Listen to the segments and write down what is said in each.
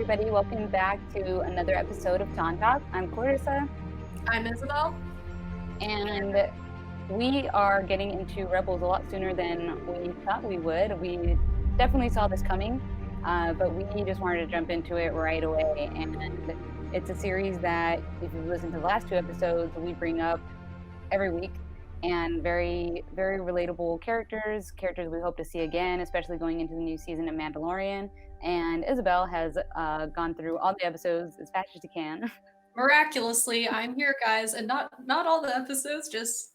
everybody. Welcome back to another episode of Tauntalk. I'm Clarisa, I'm Isabelle. and we are getting into Rebels a lot sooner than we thought we would. We definitely saw this coming, but we just wanted to jump into it right away. And it's a series that, if you listen to the last two episodes, we bring up every week, and very, very relatable characters we hope to see again, especially going into the new season of Mandalorian. And Isabelle has gone through all the episodes as fast as she can. Miraculously, I'm here, guys, and not all the episodes, just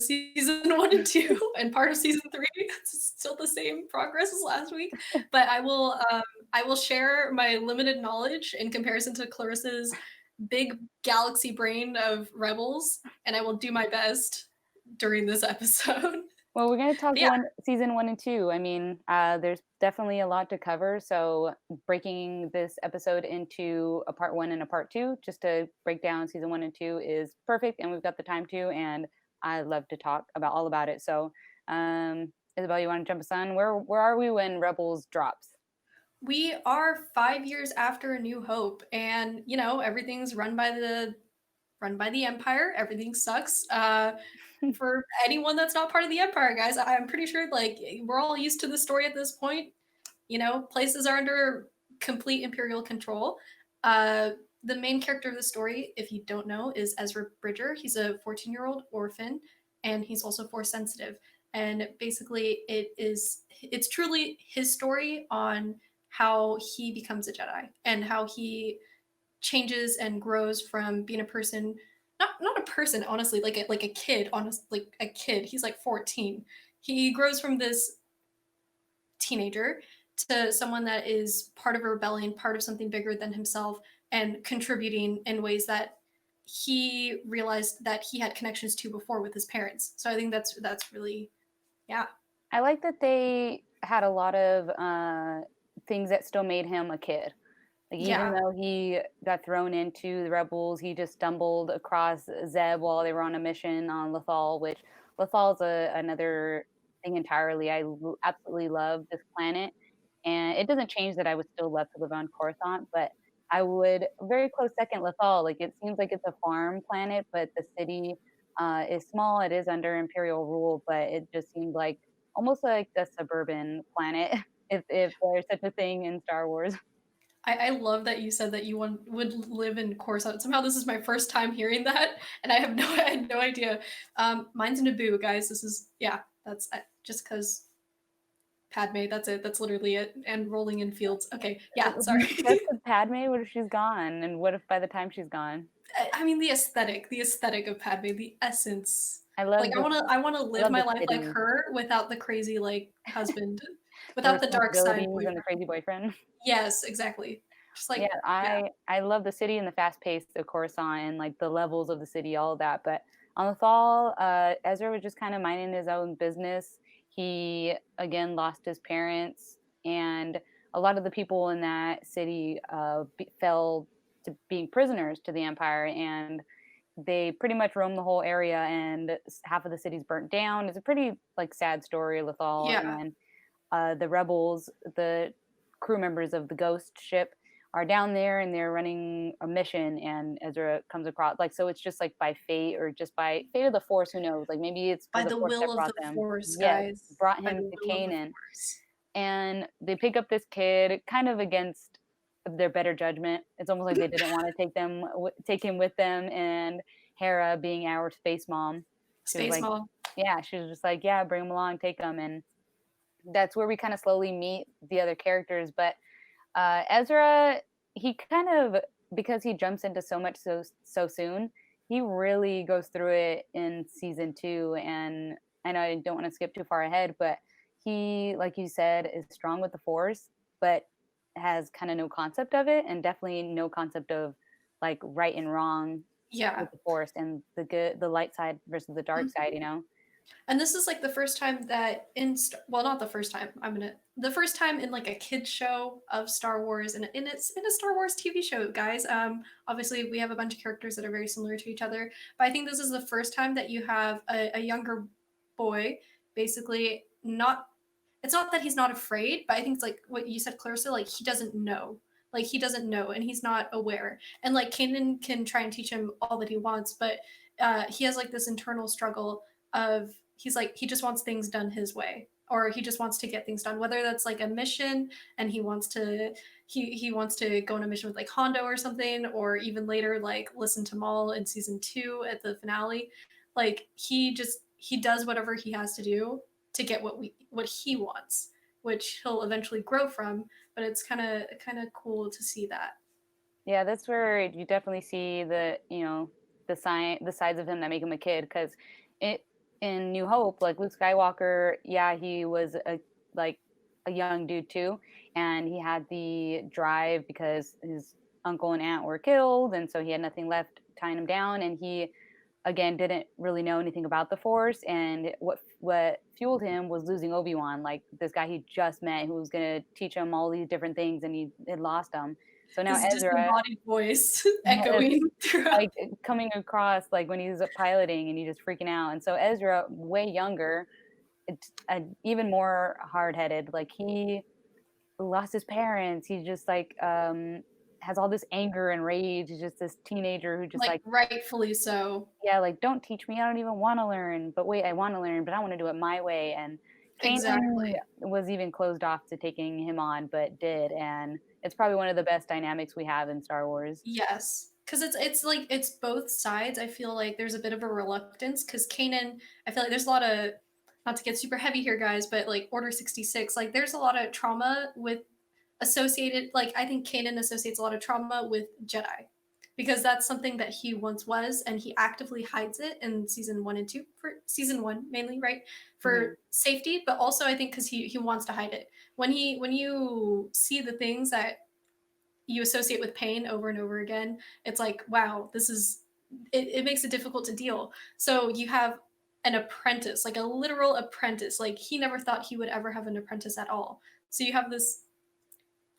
season 1 and 2, and part of season 3. It's still the same progress as last week, but I will share my limited knowledge in comparison to Clarissa's big galaxy brain of Rebels, and I will do my best during this episode. Well, we're going to talk But yeah, season 1 and 2. I mean, there's definitely a lot to cover. So, breaking this episode into a part one and a part two, just to break down season 1 and 2, is perfect. And we've got the time to. And I love to talk about all about it. So, Isabelle, you want to jump us on? Where are we when Rebels drops? we are 5 years after A New Hope, and everything's run by the Empire. Everything sucks. For anyone that's not part of the Empire, guys, I'm pretty sure like we're all used to the story at this point. Places are under complete Imperial control. Uh, the main character of the story, if you don't know, is Ezra Bridger. He's a 14-year-old orphan, and he's also force sensitive. And basically, it's truly his story on how he becomes a Jedi and how he changes and grows from being a person, not a person, honestly, like a kid, like a kid. He's like 14. He grows from this teenager to someone that is part of a rebellion, part of something bigger than himself, and contributing in ways that he realized that he had connections to before with his parents. So I think that's really, yeah. I like that they had a lot of things that still made him a kid. Like, even Yeah. though he got thrown into the rebels, he just stumbled across Zeb while they were on a mission on Lothal, which Lothal's another thing entirely. Absolutely love this planet, and it doesn't change that I would still love to live on Coruscant, but I would very close second Lothal. Like, it seems like it's a farm planet, but the city is small. It is under Imperial rule, but it just seemed like almost like a suburban planet, if there's such a thing in Star Wars. I love that you said that you would live in Coruscant. Somehow this is my first time hearing that, and I had no idea. Mine's Naboo, guys. This is, yeah. That's just because Padme. That's it. That's literally it. And rolling in fields. Okay, yeah. Sorry. That's with Padme. What if she's gone? And what if by the time she's gone? I mean the aesthetic of Padme, the essence. I Like love I wanna I live love my the life like city, her without the crazy like husband, the without the dark side responsibilities, and the boyfriend. crazy boyfriend. Yes, exactly. Just Yeah, like, yeah. I love the city and the fast pace of Coruscant and like the levels of the city, all of that. But on the fall, Ezra was just kind of minding his own business. He again lost his parents, and a lot of the people in that city fell to being prisoners to the Empire, and they pretty much roam the whole area, and half of the city's burnt down. It's a pretty like sad story, Lethal, Yeah. and the rebels, the crew members of the ghost ship, are down there and they're running a mission, and Ezra comes across, like, so it's just like by fate or just by fate of the force, who knows, like maybe it's By the the force will that of brought the them. Force, Yes, guys. brought By him the to will of the Canaan, Force. and they pick up this kid kind of against their better judgment. It's almost like they didn't want to take him with them, and Hera, being our space mom, she was Space like, Mom. yeah, she was just like, yeah, bring him along, take him. And that's where we kind of slowly meet the other characters. But Ezra, he kind of, because he jumps into so much so soon, he really goes through it in season two. And I know I don't want to skip too far ahead, but he, like you said, is strong with the Force, but has kind of no concept of it, and definitely no concept of like right and wrong Yeah. with the Force, and the light side versus the dark side. Mhm. You know? And this is like the first time that well, not the first time. The first time in like a kids show of Star Wars, and it's in a Star Wars TV show, guys. Obviously we have a bunch of characters that are very similar to each other, but I think this is the first time that you have a younger boy, basically not. It's not that he's not afraid, but I think it's like what you said, Clarissa. Like he doesn't know. Like he doesn't know and he's not aware. And like Kanan can try and teach him all that he wants, but he has like this internal struggle of he's like he just wants things done his way, or he just wants to get things done, whether that's like a mission and he wants to go on a mission with like Hondo or something, or even later like listen to Maul in season 2 at the finale. Like he does whatever he has to do to get what he wants, which he'll eventually grow from. But it's kind of cool to see that. Yeah, that's where you definitely see the sides of him that make him a kid. Because it in New Hope, like Luke Skywalker, yeah, he was like a young dude too, and he had the drive because his uncle and aunt were killed, and so he had nothing left tying him down, and he again didn't really know anything about the Force, and what fueled him was losing Obi-Wan, like this guy he just met who was going to teach him all these different things, and he had lost him. So now His Ezra disembodied voice has echoing throughout. like coming across like when he's piloting and he's just freaking out. And so Ezra, way younger, it's even more hard headed. Like he lost his parents. He just like has all this anger and rage. He's just this teenager who just Like like, rightfully so. yeah, like don't teach me. I don't even want to learn. But wait, I want to learn, but I want to do it my way. And Kanan Exactly. was even closed off to taking him on, but did. And it's probably one of the best dynamics we have in Star Wars. Yes. Because it's like it's both sides. I feel like there's a bit of a reluctance because Kanan, I feel like there's a lot of, not to get super heavy here, guys, but like Order 66, like there's a lot of trauma with associated, like I think Kanan associates a lot of trauma with Jedi because that's something that he once was, and he actively hides it in season 1 and 2, for season 1 mainly, right, Hmm. for safety, but also I think because he wants to hide it. When you see the things that you associate with pain over and over again, it's like, wow, this is, it makes it difficult to deal. So you have an apprentice, like a literal apprentice. Like he never thought he would ever have an apprentice at all. So you have this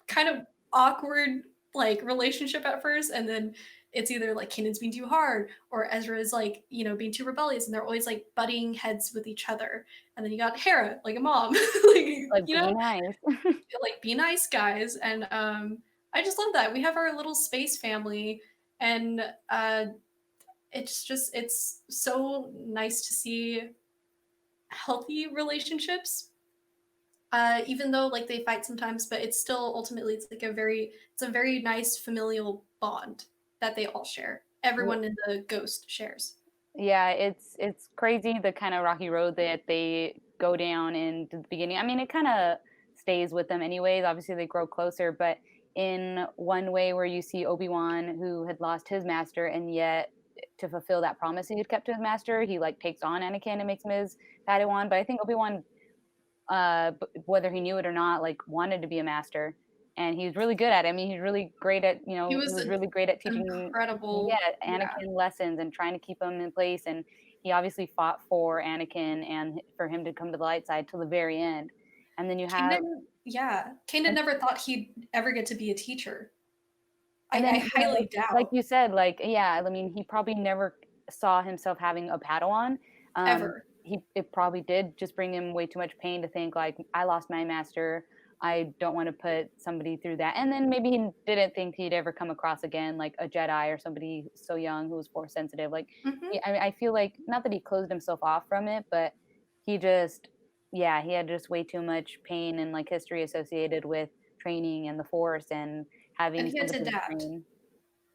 kind of awkward like relationship at first, and then it's either like Kanan's being too hard or Ezra is like, being too rebellious, and they're always like butting heads with each other. And then you got Hera, like a mom, like, Like be nice. like be nice guys. And I just love that we have our little space family. And it's so nice to see healthy relationships, even though like they fight sometimes, but it's still ultimately it's a very nice familial bond that they all share, everyone in the Ghost shares. Yeah, it's crazy the kind of rocky road that they go down in the beginning. I mean, it kind of stays with them anyways. Obviously, they grow closer, but in one way where you see Obi-Wan who had lost his master, and yet to fulfill that promise he had kept to his master, he like takes on Anakin and makes him his Padawan. But I think Obi-Wan, whether he knew it or not, like wanted to be a master, and he's really good at it. I mean, he's really great at He he was was an really great at teaching, incredible, yeah, yeah. Anakin lessons and trying to keep him in place. And he obviously fought for Anakin and for him to come to the light side till the very end. And then you have, Kanan and, never thought he'd ever get to be a teacher. and I then highly like doubt. you said, like yeah, I mean, he probably never saw himself having a Padawan. Ever. It probably did just bring him way too much pain to think like I lost my master. I don't want to put somebody through that. And then maybe he didn't think he'd ever come across again like a Jedi or somebody so young who was force sensitive. Like Hmm. I feel like not that he closed himself off from it, but he just yeah, he had just way too much pain and like history associated with training and the force and And having he had to somebody to adapt. train.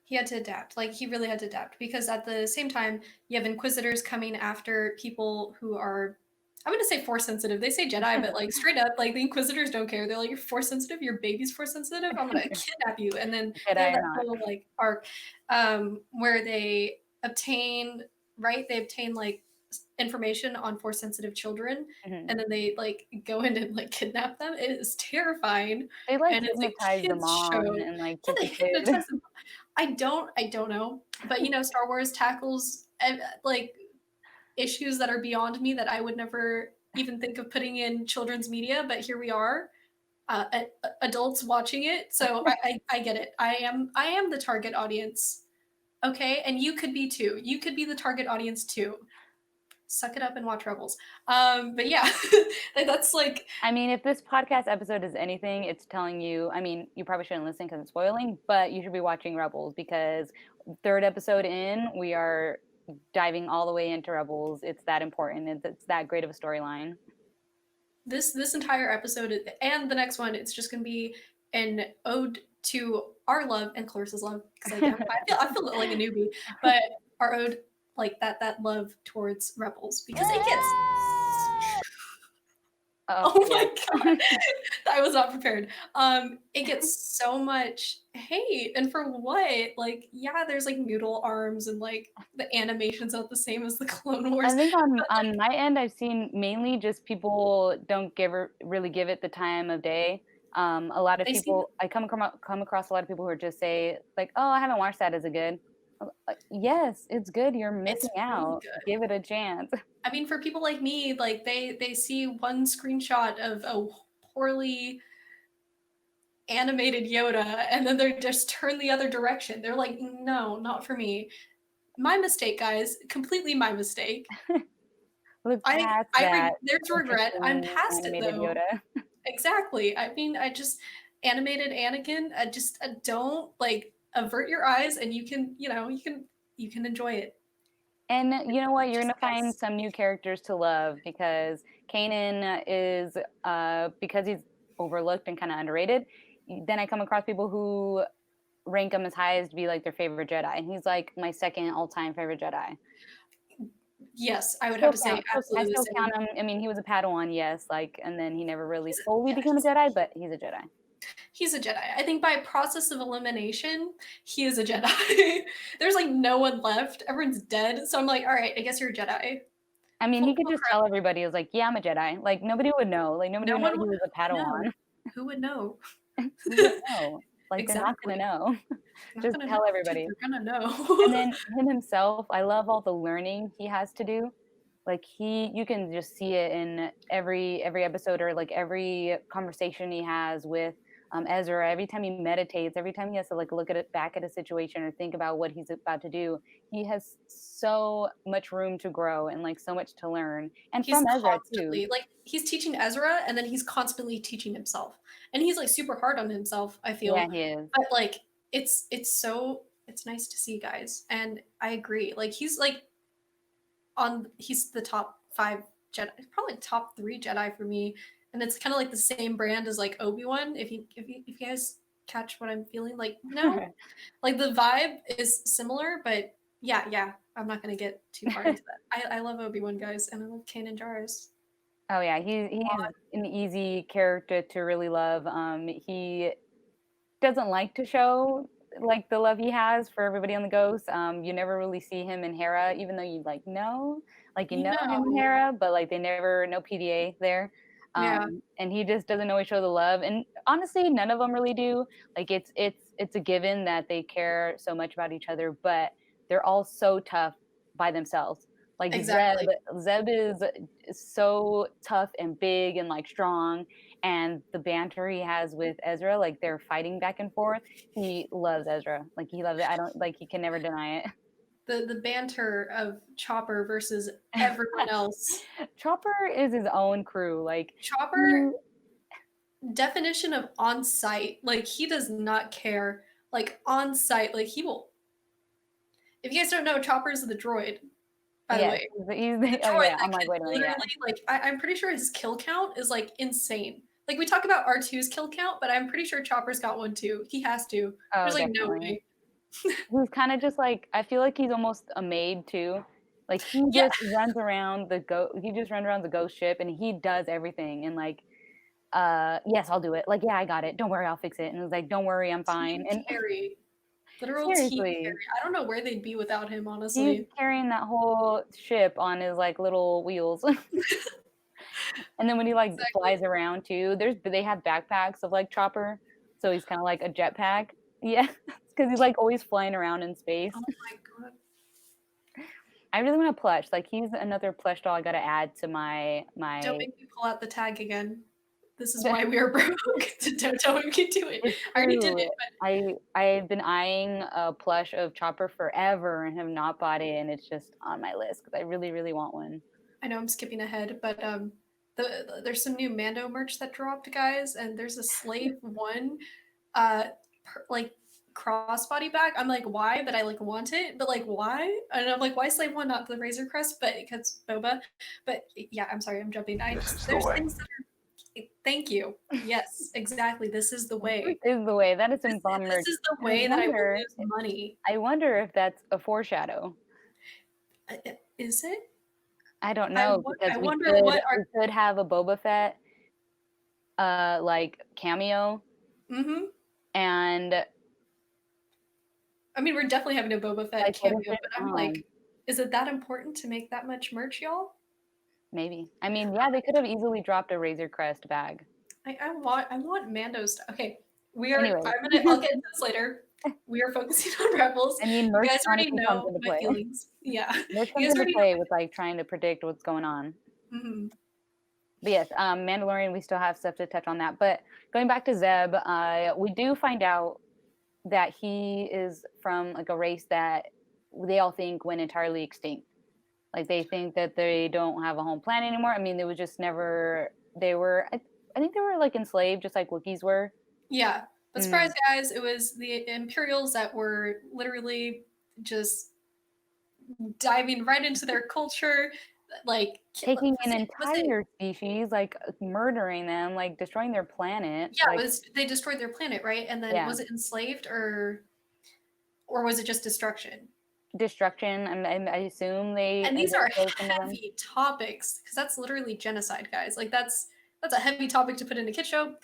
He had to adapt. Like he really had to adapt because at the same time, you have Inquisitors coming after people who are, I'm gonna say force sensitive. They say Jedi, but like straight up, like the Inquisitors don't care. They're like, you're force sensitive. Your baby's force sensitive. I'm gonna kidnap you. And then they have Jedi or that not. whole like arc, where they obtain, right. They obtain like information on force sensitive children, Mhm. and then they like go in and like kidnap them. It is terrifying, They, like, and it's a hypnotize the kids mom show. and, like, Yeah, keep they the kid. hypnotize them. I don't know, but Star Wars tackles like issues that are beyond me that I would never even think of putting in children's media. But here we are, adults watching it, so I get it. I am the target audience, okay, and you could be too. You could be the target audience too. suck it up and watch Rebels. But yeah, that's like I mean, if this podcast episode is anything, it's telling you, I mean, you probably shouldn't listen because it's spoiling, but you should be watching Rebels because third episode in, we are diving all the way into Rebels. It's that important. It's that great of a storyline. this entire episode and the next one, it's just gonna be an ode to our love and Clarissa's love because I feel like a newbie, but our ode like that love towards Rebels because it gets Oh, oh my yeah. god, I was not prepared. It gets so much hate, and for what? Like, yeah, there's like noodle arms and like the animation's not the same as the Clone I Wars, think but on my end, I've seen mainly just people don't really give it the time of day. A lot of they seem people I come across a lot of people who are just say like, "Oh, I haven't watched that. Is it good?" Yes, it's good. You're it's missing really out. good. Give it a chance. I mean, for people like me, like they see one screenshot of a poorly animated Yoda, and then they just turn the other direction. They're like, no, not for me. My mistake, guys. Completely my mistake. Look I past I that there's regret. I'm interesting past it animated though. Yoda. Exactly. I mean, I just animated Anakin. I just don't like avert your eyes, and you can enjoy it. And you know what? You're Just gonna find yes. some new characters to love because Kanan is because he's overlooked and kind of underrated. Then I come across people who rank him as high as to be like their favorite Jedi, and he's like my second all-time favorite Jedi. Yes, I would have Still to say count. I absolutely the still same. count him. I mean, he was a Padawan, yes, like, and then he never really fully Yeah, became a Jedi, but he's a Jedi. he's a Jedi. I think by process of elimination, he is a Jedi. There's like no one left. Everyone's dead. So I'm like, all right, I guess you're a Jedi. I mean, he could Full just credit. tell everybody, he was like, "Yeah, I'm a Jedi." Like nobody would know. Like nobody No would know one he was a would know. Padawan. Who would know? Who would know? Like they're not gonna Exactly. know. Not Just gonna know, tell dude. everybody. They're gonna know. And then him himself, I love all the learning he has to do. Like you can just see it in every episode or like every conversation he has with Ezra. Every time he meditates, every time he has to like look at it back at a situation or think about what he's about to do, he has so much room to grow and like so much to learn. And He's from Ezra too. constantly like he's teaching Ezra, and then he's constantly teaching himself, and he's like super hard on himself. I Yeah, feel, he is. but like it's nice to see, guys, and I agree. Like he's the top 5 Jedi, probably top 3 Jedi for me, and it's kind of like the same brand as like Obi-Wan. If you guys catch what I'm feeling, like no, like the vibe is similar, but yeah. I'm not gonna get too far into that. I love Obi-Wan, guys, and I love Kanan Jarrus. Oh yeah, he's an easy character to really love. He doesn't like to show like the love he has for everybody on the Ghost. You never really see him and Hera, even though you like you You know him and know, Hera, but like they never no PDA there. yeah, And he just doesn't always show the love. And honestly, none of them really do. Like it's a given that they care so much about each other, but they're all so tough by themselves. Like exactly. Zeb is so tough and big and like strong, and the banter he has with Ezra, like they're fighting back and forth. He loves Ezra. Like he loves it. I don't like he can never deny The banter of Chopper versus everyone it. else. Chopper is his own crew. Like Chopper he, definition of on site. Like he does not care. Like on site, like he will. If you guys don't know, Chopper is the droid. By the yes, way, the oh droid yeah. that I'm like, can wait a minute, literally yeah. like I'm pretty sure his kill count is like insane. Like we talk about R2's kill count, but I'm pretty sure Chopper's got one too. He has to. Oh, There's like no definitely. way. He's kind of just like I feel like he's almost a maid too. Like he Yeah, just runs around he just runs around the ghost ship and he does everything and like yes, I'll do it. Like yeah, I got it. Don't worry, I'll fix it. And it's like don't worry, I'm fine. team And carry. Literal team seriously, carry. I don't know where they'd be without him, he's honestly. carrying that whole ship on his like little wheels. And then when he like Exactly. flies around too, they have backpacks of like Chopper, so he's kind of like a jetpack. Yeah, because he's like always flying around in space. Oh my god. I really want a plush. Like he's another plush doll I got to add to Don't my. make me pull out the tag again. This is why we are broke. Don't make me do it. It's I already did true. it, but I've been eyeing a plush of Chopper forever and have not bought it, and it's just on my list because I really want one. I know I'm skipping ahead, but there's some new Mando merch that dropped, guys, and there's a Slave One, like crossbody bag. I'm like, why? But I like want it. But like, why? And I'm like, why Slave One, not the Razor Crest? But because Boba. But yeah, I'm sorry, I'm jumping. I This just is the there's way. things that are. Thank you. Yes, exactly. This is the This way. is the way. That is This some bummer. this is the I way that I will wonder lose money. I wonder if that's a foreshadow. Is it? I don't know because I wonder what we our. could have a Boba Fett like cameo Mhm. and I mean, we're definitely having a Boba Fett like what if cameo, it but I'm like, is it that important to make that much merch, y'all? maybe. I mean, yeah, they could have easily dropped a Razor Crest bag. I want Mando stuff. Okay, we are. Anyways, I'll get into this later. We are focusing on Rebels. I mean, You merch guys already honestly comes know into my play. feelings. Yeah, Merch you comes guys into already play with know. like trying to predict what's going on. Mhm. But yes, Mandalorian, we still have stuff to touch on that. But going back to Zeb, we do find out that he is from like a race that they all think went entirely extinct. Like they think that they don't have a home planet anymore. I mean, they was just never. They were. I think they were like enslaved, just like Wookiees were. Yeah, but surprise, Mm. guys! It was the Imperials that were literally just diving right into their culture. Like, Taking an was it entire species, like murdering them, like destroying their planet. yeah, it Like was they destroyed their planet, right? And then yeah, was it enslaved or was it just destruction? destruction. And I assume they And these are enslaved some of them. heavy topics because that's literally genocide, guys. Like that's a heavy topic to put in a kid show.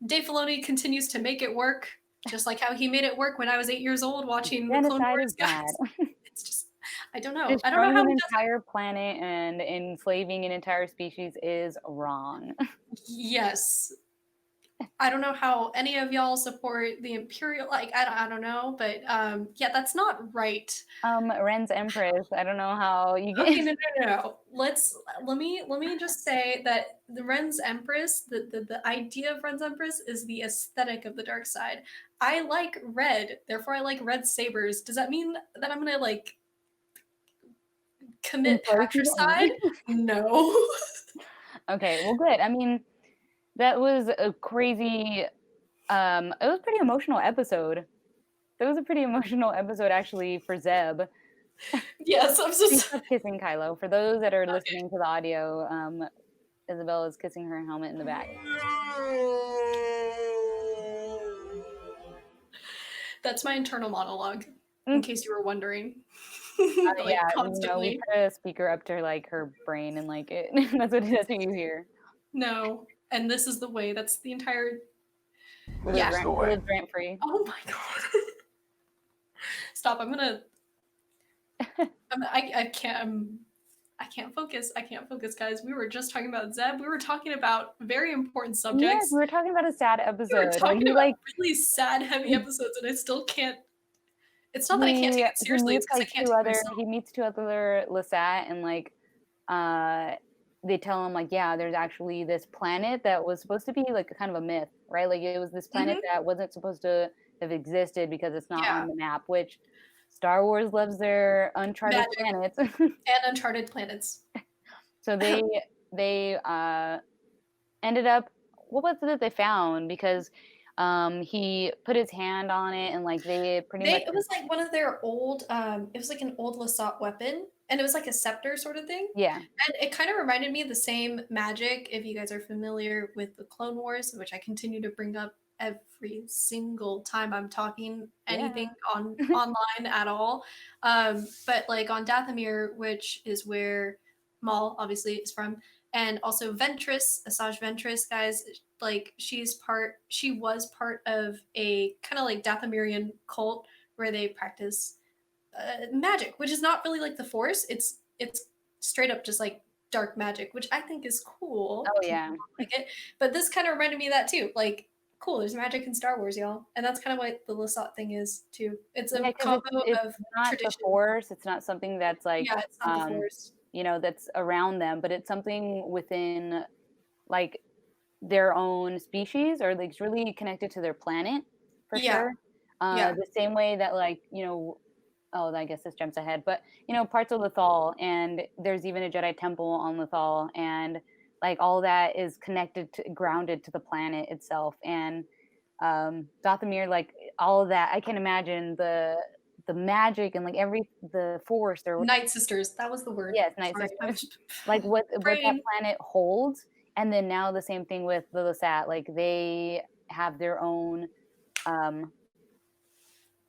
Dave Filoni continues to make it work, just like how he made it work when I was 8 years old watching the Clone Genocide is Wars, bad. guys. It's just I don't know. I don't know Destroying how an he does entire planet and enslaving an entire species is wrong. it. Yes, I don't know how any of y'all support the Imperial. Like I don't know, but yeah, that's not right. Ren's Empress. I don't know how you Okay, get. no. Let me just say that the Ren's Empress, the idea of Ren's Empress is the aesthetic of the dark side. I like red, therefore I like red sabers. Does that mean that I'm gonna like commit Inflation. patricide? No. Okay, well, good. I mean, that was a crazy. It was a pretty emotional episode. That was a pretty emotional episode, actually, for Zeb. Yes, I'm so She sorry. stopped kissing Kylo. For those that are Okay. listening to the audio, Isabelle is kissing her helmet in the back. That's my internal monologue, in Mm. case you were wondering. Like Yeah, we constantly. put a speaker up to like her brain and like it. That's what you hear. No. And this is the way. That's the entire. This Yeah. is the She way. lives rent free. Oh my god. Stop. I can't. I can't focus. I can't focus, guys. We were just talking about Zeb. We were talking about very important Yes, subjects. we were talking about a sad We were episode. Like talking he about like really sad, heavy episodes, and I still can't. It's not that I can't take it he seriously. It's meets because I like can't take myself. he meets two other Lasat and like uh they tell him like yeah there's actually this planet that was supposed to be like a kind of a myth, right? Like it was this planet Hmm. that wasn't supposed to have existed because it's not Yeah, on the map, which Star Wars loves their uncharted magic planets. and uncharted planets. So they ended up what was it that they found because he put his hand on it and like they pretty much It was like one of their old. It was like an old Lasat weapon, and it was like a scepter sort of thing. yeah And it kind of reminded me of the same magic, if you guys are familiar with the Clone Wars, which I continue to bring up every single time I'm talking anything yeah on online at all. But like on Dathomir, which is where Maul obviously is from, and also Ventress, Asajj Ventress, guys, like she was part of a kind of like Dathomirian cult where they practice magic, which is not really like the Force. It's straight up just like dark magic, which I think is cool. oh Some yeah people don't like it, but this kind of reminded me of that too. Like, cool, there's magic in Star Wars, y'all, and that's kind of what the Lasat thing is too. It's a yeah because combo it's of not the tradition. force, it's not something that's like Yeah, it's not the Force. that's around them, but it's something within like their own species or like it's really connected to their planet for Yeah, sure. yeah, The same way that like oh, I guess this jumps ahead, but, parts of Lethal, and there's even a Jedi temple on Lethal, and, like, all that is connected to grounded to the planet itself, and, Dathomir, like, all of that, I can imagine the magic and, like, the force there. Night Sisters, that was the word. Yes, Night Sorry, I'm Sisters, like, what that brain. planet holds, and then now the same thing with the Lasat, like, they have um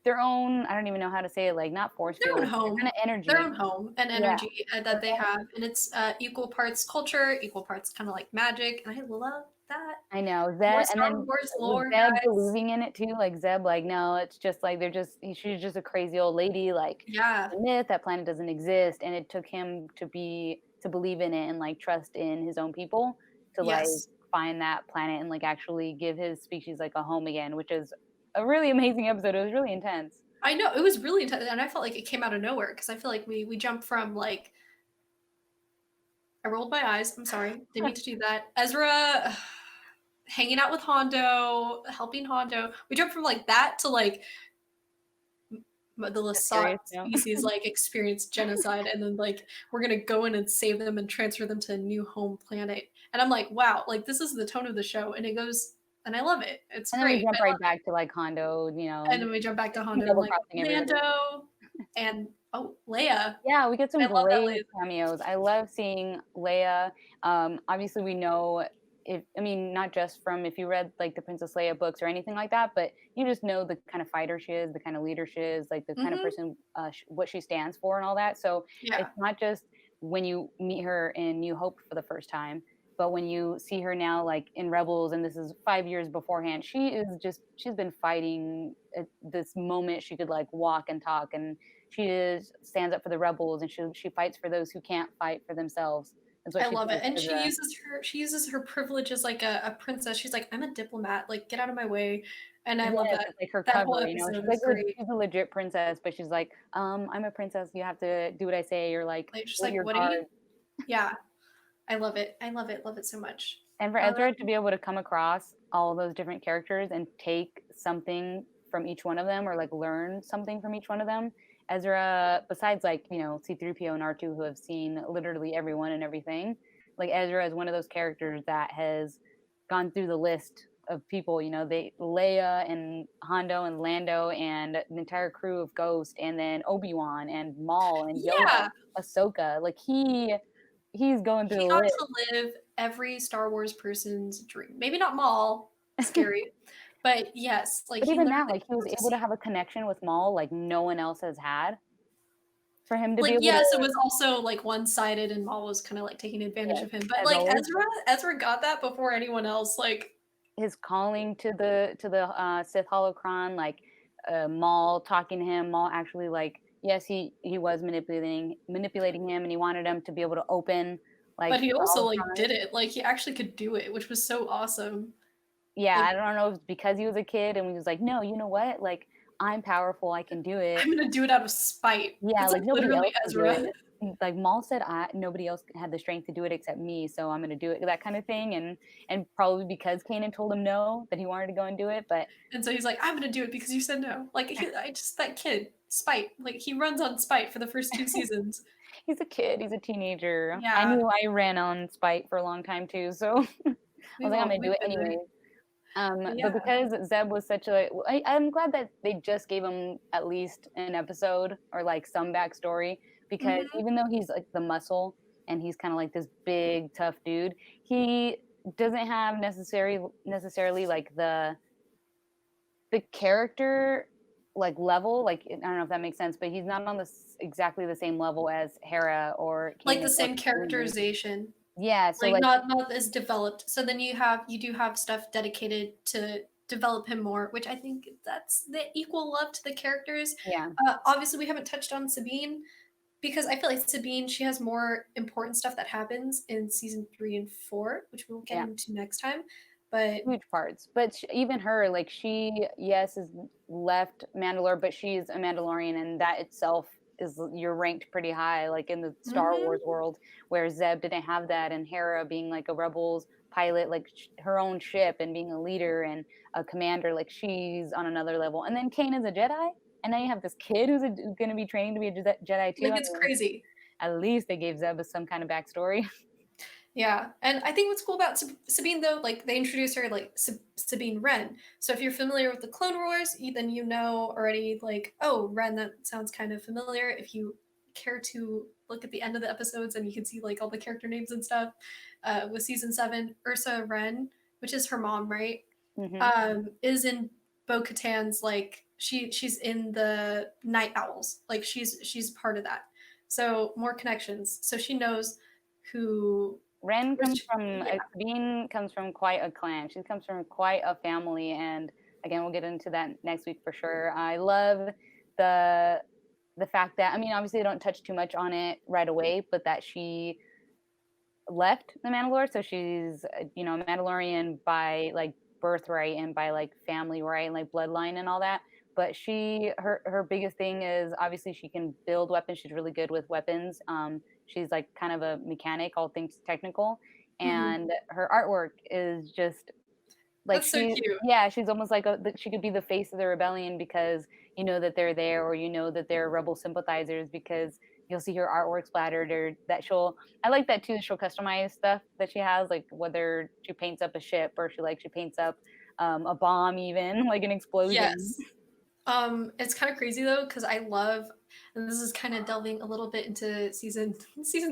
their own I don't even know how to say it, like, not force Their own field, their home. kinda Their energy. own home and Yeah, energy, their that they have, and it's, equal parts culture, equal parts kinda like magic, and I love that. I know, More Zeb, and Star then Wars with lore, Zeb guys. believing in it too, like, Zeb, like, "No, it's just, like, she's just a crazy old lady, like, Yeah. it's a myth, that planet doesn't exist," and it took him to believe in it and, like, trust in his own people to, like, Yes. find that planet and, like, actually give his species, like, a home again, which is a really amazing episode, it was really intense. I know, it was really intense, and I felt like it came out of nowhere because I feel like we jumped from, like I rolled my eyes, I'm sorry, didn't mean to do that. Ezra hanging out with Hondo, helping Hondo. We jumped from, like, that to, like, the A Lasat serious note. species, like, experienced genocide, and then, like, we're gonna go in and save them and transfer them to a new home planet, and I'm like, "Wow," like, this is the tone of the show, and it goes and I love it. It's And then we great. jump I right love back to, like, Hondo, and then we jump back to he Hondo and, double like, crossing everybody. Lando and oh, Leia. Yeah, we get I some love that great Leia's cameos. I love seeing Leia. Obviously, we know if I mean, not just from if you read like the Princess Leia books or anything like that, but you just know the kind of fighter she is, the kind of leader she is, like the kind of Mhm. person, what she stands for, and all that. So it's Yeah. not just when you meet her in New Hope for the first time, but when you see her now, like in Rebels, and this is 5 years beforehand, she's been fighting at this moment she could like walk and talk, and stands up for the rebels, and she fights for those who can't fight for themselves. That's what I she love it, tells and Ezra. she uses her privilege as, like, a princess. She's like, "I'm a diplomat, like, get out of my way," and I love Yes, that. it's like her That whole cover, episode she's was like great. she's a legit princess, but she's like, I'm a princess, you have to do what I say, or like Like, she's with like, your "What are guard." you?" Yeah, I love it. I love it, love it so much. And for Um, Ezra to be able to come across all those different characters and take something from each one of them, or like learn something from each one of them, Ezra, besides like, C3PO and R2 who have seen literally everyone and everything, like Ezra is one of those characters that has gone through the list of people, Leia and Hondo and Lando and the entire crew of Ghost, and then Obi-Wan and Maul and Yoda, yeah, Ahsoka. Like he's going through he the got list. to live every Star Wars person's dream. Maybe not Maul, scary, but yes, like, But he even literally that, like, he was got to able to see have a connection with Maul like no one else has had. For him to be like, able to yes, it was also, like, one-sided and Maul was kinda, like, taking advantage yes, of him, but, as like, always, Ezra got that before anyone else, like his calling to the Sith holocron, like, Maul talking to him, Maul actually, like, yes, he was manipulating him, and he wanted him to be able to open, but like, he the also, like, holocron. did it, like, he actually could do it, which was so awesome. Yeah, Like, I don't know if it's because he was a kid and he was like, "No, you know what? Like, I'm powerful, I can do it." I'm gonna do it out of spite. Yeah, That's, like, like, nobody literally else could do Ezra. it. Like, Maul said, "I nobody else had the strength to do it except me, so I'm gonna do it," that kinda thing, and probably because Kanan told him no, that he wanted to go and do it, but And so he's like, "I'm gonna do it because you said no." Like, I just that kid, spite, like, he runs on spite for the first 2 seasons. he's a kid, he's a teenager. I Yeah, knew I ran on spite for a long time too, so I was like, "I'm gonna do we've it been there. anyways." But But yeah. because Zeb was such a well, I'm glad that they just gave him at least an episode or, like, some backstory, because Mhm. even though he's, like, the muscle and he's kinda like this big, tough dude, he doesn't have necessarily, like, the character, like, level, like, I don't know if that makes sense, but he's not on exactly the same level as Hera or Like, Kanan the or same Lee. characterization. Yeah, so, Like, like not as developed. So then you do have stuff dedicated to develop him more, which I think that's the equal love to the characters. yeah, Obviously, we haven't touched on Sabine because I feel like Sabine, she has more important stuff that happens in season 3 and 4, which we'll get yeah. into next time. But Huge parts, but even her, like she, yes, is left Mandalore, but she's a Mandalorian, and that itself is you're ranked pretty high, like in the Star Wars mhm. world, where Zeb didn't have that, and Hera being like a Rebels pilot, like her own ship, and being a leader and a commander, like she's on another level. And then Kane is a Jedi, and now you have this kid who's gonna be trained to be a Jedi too. Like, I it's mean, crazy. at least they gave Zeb some kind of backstory. Yeah, and I think what's cool about Sabine though, like they introduce her like Sabine Wren. So if you're familiar with the Clone Wars, then you know already like, oh, Wren, that sounds kind of familiar. If you care to look at the end of the episodes and you can see like all the character names and stuff, with season 7, Ursa Wren, which is her mom, right? Hmm. Is in Bo-Katan's like she's in the Night Owls. Like she's part of that. So more connections. So she knows who Ren comes from yeah. Sabine comes from quite a clan. She comes from quite a family, and again, we'll get into that next week for sure. I love the the fact that, I mean, obviously they don't touch too much on it right away, but that she left the Mandalore, so she's a Mandalorian by like birthright and by like family right and like bloodline and all that. But her biggest thing is obviously she can build weapons. She's really good with weapons. She's like kind of a mechanic, all things technical, Mhm. and her artwork is just like That's so cute. yeah, she's almost like she could be the face of the rebellion because you know that they're there, or you know that they're rebel sympathizers because you'll see her artwork splattered, or that I like that too, she'll customize stuff that she has, like whether she paints up a ship or she paints up a bomb, even like an explosion. Yes. It's kind of crazy though, because I love, and this is kind of delving a little bit into season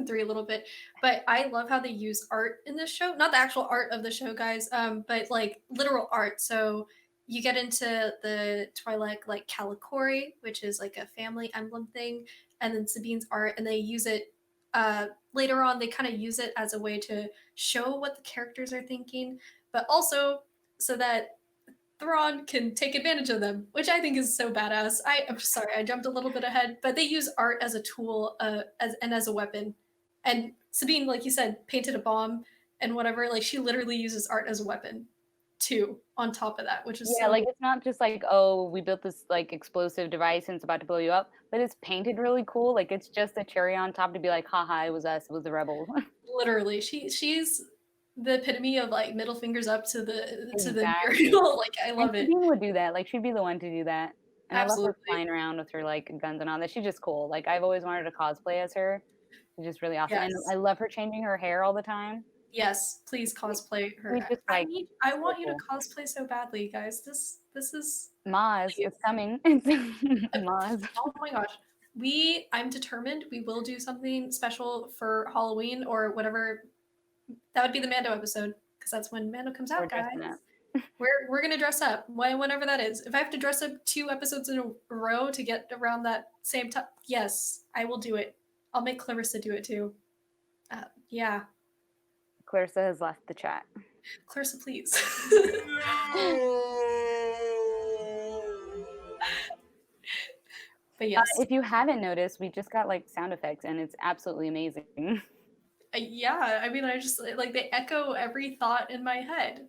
3 a little bit, but I love how they use art in this show. Not the actual art of the show, guys, but like literal art. So you get into the Twilight like Calicori, which is like a family emblem thing, and then Sabine's art, and they use it. Later on, they kind of use it as a way to show what the characters are thinking, but also so that Thrawn can take advantage of them, which I think is so badass. I'm sorry, I jumped a little bit ahead, but they use art as a tool, as a weapon. And Sabine, like you said, painted a bomb and whatever. Like she literally uses art as a weapon, too. On top of that, which is Yeah, like so it's not just like, oh, we built this like explosive device and it's about to blow you up, but it's painted really cool. Like it's just a cherry on top to be like, haha, it was us, it was the rebels. literally she's the epitome of like middle fingers up to the Exactly. Imperial. Like I And love it. Sabine would do that, like, she'd be the one to do that, and I love her Absolutely. flying around with her, like, guns and all that. She's just cool. Like, I've always wanted to cosplay as her. She's just really awesome, and Yes. I love her changing her hair all the time. Yes, please We cosplay her. we just, like, I so want you to cool. cosplay so badly, guys. This is Maz, please. it's coming. It's Maz. Oh my gosh. I'm determined we will do something special for Halloween or whatever. That would be the Mando episode because that's when Mando comes We're out, dressing up. guys. We're gonna dress up whenever that is. If I have to dress up 2 episodes in a row to get around that same time, yes, I will do it. I'll make Clarissa do it too. Yeah, Clarissa has left the chat. Clarissa, please. But yes, If you haven't noticed, we just got, like, sound effects, and it's absolutely amazing. yeah. I mean, I just like they echo every thought in my head.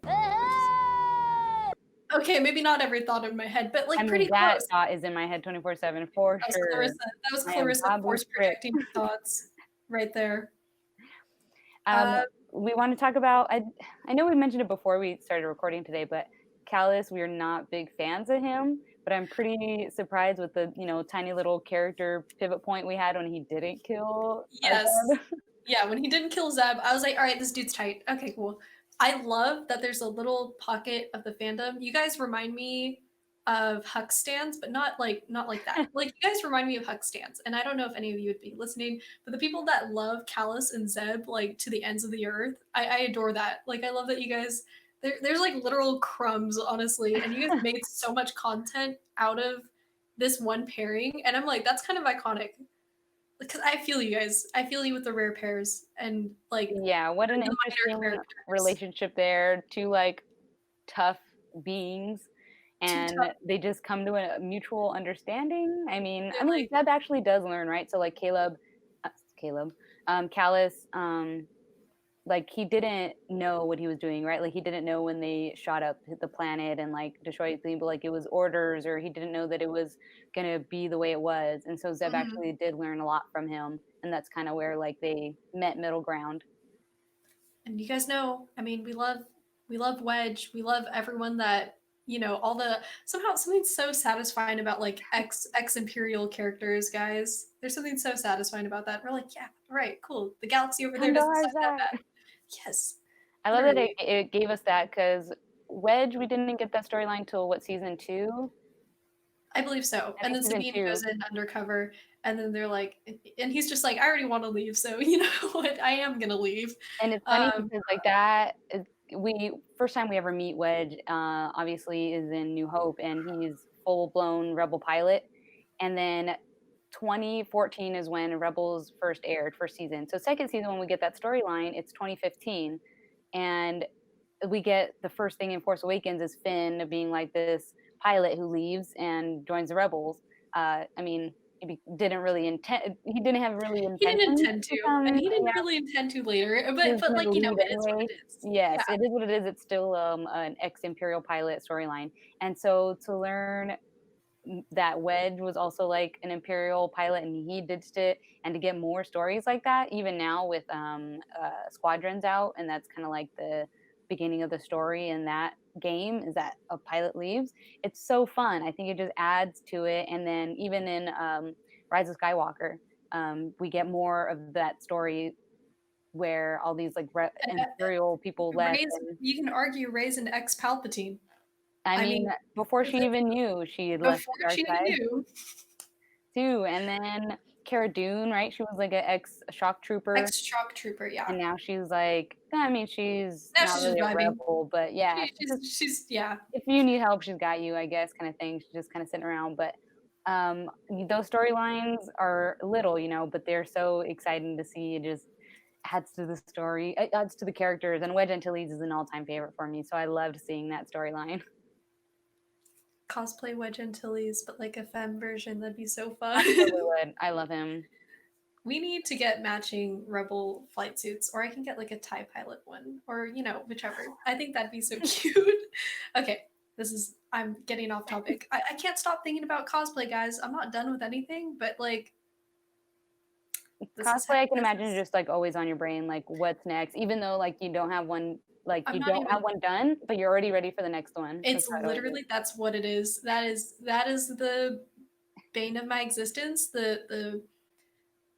Okay, maybe not every thought in my head, but I like mean, pretty that close. thought is in my head 24/7 for That was sure. Clarissa. That was I am Clarissa Babu force Frick. projecting her thoughts right there. Um, Uh, we want to talk about. I know we mentioned it before we started recording today, but Callus, we are not big fans of him. But I'm pretty surprised with the tiny little character pivot point we had when he didn't kill yes. Zeb. Yeah, when he didn't kill Zeb, I was like, all right, this dude's tight. Okay, cool. I love that there's a little pocket of the fandom. You guys remind me of Huck stands, but not like that. Like you guys remind me of Huck stands, and I don't know if any of you would be listening, but the people that love Callus and Zeb like to the ends of the earth, I adore that. Like I love that you guys there's like literal crumbs, honestly, and you guys made so much content out of this one pairing, and I'm like, that's kind of iconic because I feel you guys. I feel you with the rare pairs and like Yeah, what an the minor interesting characters. relationship there. Two like tough beings, Too and tough. they just come to a mutual understanding. I mean, They're I mean, like, Zeb actually does learn, right? So like Caleb, Callus, like he didn't know what he was doing, right? Like he didn't know when they shot up the planet and like destroyed people, like it was orders, or he didn't know that it was gonna be the way it was. And so Zeb mhm. actually did learn a lot from him, and that's kind of where like they met middle ground. And you guys know, I mean, we love Wedge. We love everyone that you know, all the somehow something so satisfying about like ex Imperial characters, guys. There's something so satisfying about that. We're like, yeah, right, cool. The galaxy over there doesn't Pandora's suck that Act. bad. Yes, I love that literally. it gave us that because Wedge, we didn't get that storyline till what, season 2? I believe so. I And think then season Sabine 2. goes in undercover, and then they're like, and he's just like, I already want to leave, so you know what? I am gonna leave. And it's funny Um, because, like, that is we first time we ever meet Wedge, obviously is in New Hope, and he's full-blown Rebel pilot, and then 2014 is when Rebels first aired, first season. So second season, when we get that storyline, it's 2015, and we get the first thing in Force Awakens is Finn being like this pilot who leaves and joins the Rebels. I mean, didn't really intend. He didn't have really he didn't intentions intend to to, and come. he Yeah, didn't really intend to later. he But was gonna like you know, leave it is what anyway. it is. Yeah, Yes, it is what it is. It's still an ex-Imperial pilot storyline, and so to learn that Wedge was also like an Imperial pilot and he ditched it, and to get more stories like that, even now with Squadrons out, and that's kind of like the beginning of the story in that game is that a pilot leaves. It's so fun. I think it just adds to it, and then even in Rise of Skywalker, we get more of that story where all these like Imperial people left, Ray's. and You can argue Ray's an ex Palpatine. I I mean mean, before she even knew she had left before the dark she even side. knew, Too, and then Cara Dune, right? She was like an ex-shock trooper, ex shock trooper. Yeah, and now she's like I mean, she's now not she's just really a vibing. rebel, but yeah, she's just She's yeah. if you need help, she's got you, I guess, kinda thing. She's just kinda sitting around, but, those storylines are little, but they're so exciting to see. It just adds to the story, it adds to the characters, and Wedge Antilles is an all-time favorite for me, so I loved seeing that storyline. Cosplay Wedge Antilles, but like a femme version. That'd be so fun. I totally would. I love him. We need to get matching rebel flight suits, or I can get like a TIE pilot one, or you know, whichever. I think that'd be so cute. Okay, I'm getting off topic. I can't stop thinking about cosplay, guys. I'm not done with anything, but like, Cosplay, I can this imagine is, just, like, always on your brain, like, what's next? Even though, like, I'm you not don't have even, one done, but you're already ready for the next one. That's it's how it always is. literally, that's what it is. That is the bane of my existence, the